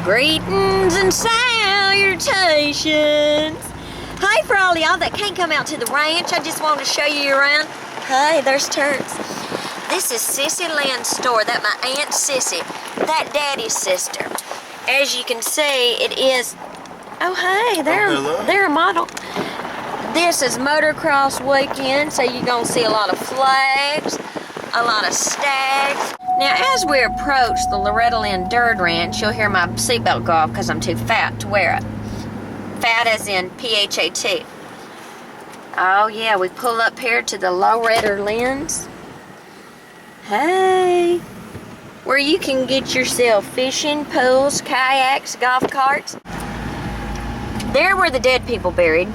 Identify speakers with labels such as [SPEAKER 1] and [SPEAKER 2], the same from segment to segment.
[SPEAKER 1] Greetings and salutations. Hi, for all y'all that can't come out to the ranch, I just wanted to show you around. Hi, there's Turks. This is Sissy Lynn's store. That's my Aunt Sissy. That Daddy's sister. As you can see, it is... Oh, hey, they're a model. This is Motocross weekend, so you're going to see a lot of flags, a lot of stags. Now, as we approach the Loretta Lynn Dirt Ranch, you'll hear my seatbelt go off because I'm too fat to wear it. Fat as in P-H-A-T. Oh, yeah, we pull up here to the Loretta Lynn's. Hey, where you can get yourself fishing, pools, kayaks, golf carts. There were the dead people buried.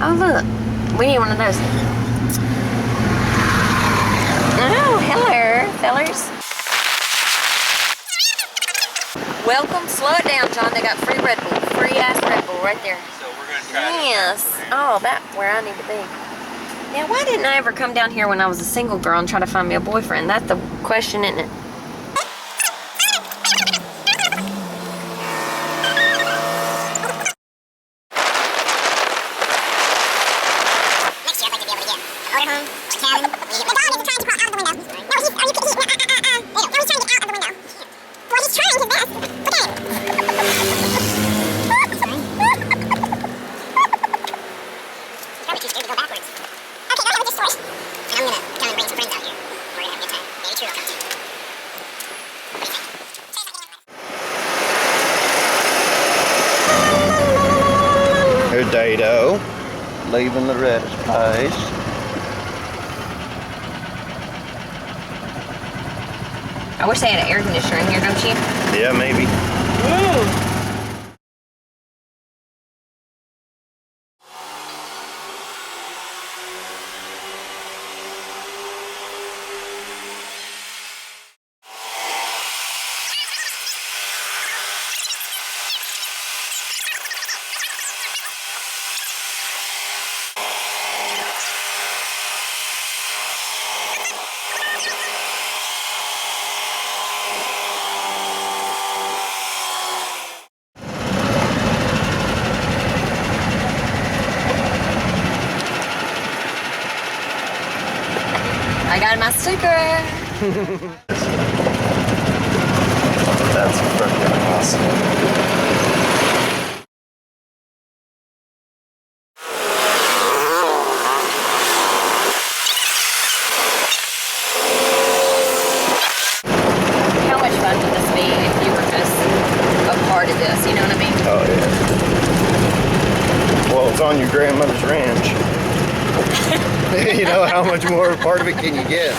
[SPEAKER 1] Oh, look, we need one of those. Oh, hello, fellers. Welcome. Slow it down, John. They got free Red Bull. Free-ass Red Bull right there.
[SPEAKER 2] So we're going to try
[SPEAKER 1] Yes. Oh, that's where I need to be. Now, why didn't I ever come down here when I was a single girl and try to find me a boyfriend? That's the question, isn't it?
[SPEAKER 3] Next year, I'd like to be able to get a motorhome, a cabin. The dog is trying to crawl out of the window. No, he's trying to get out of the window. Well, he's trying his best. Look at him. He's probably too scared to go backwards. Okay, now I have a good story. And I'm gonna come and bring some friends out here. We're gonna have a good time. Maybe True will come too. What do you think?
[SPEAKER 2] Here's Dado, leaving Loretta's place.
[SPEAKER 1] I wish they had an air conditioner in here, don't you?
[SPEAKER 2] Yeah, maybe.
[SPEAKER 1] I got my sticker.
[SPEAKER 2] That's freaking awesome.
[SPEAKER 1] How much fun would this be if you were just a part of this? You know what I mean?
[SPEAKER 2] Oh, yeah. Well, it's on your grandmother's ranch. You know, how much more part of it can you get?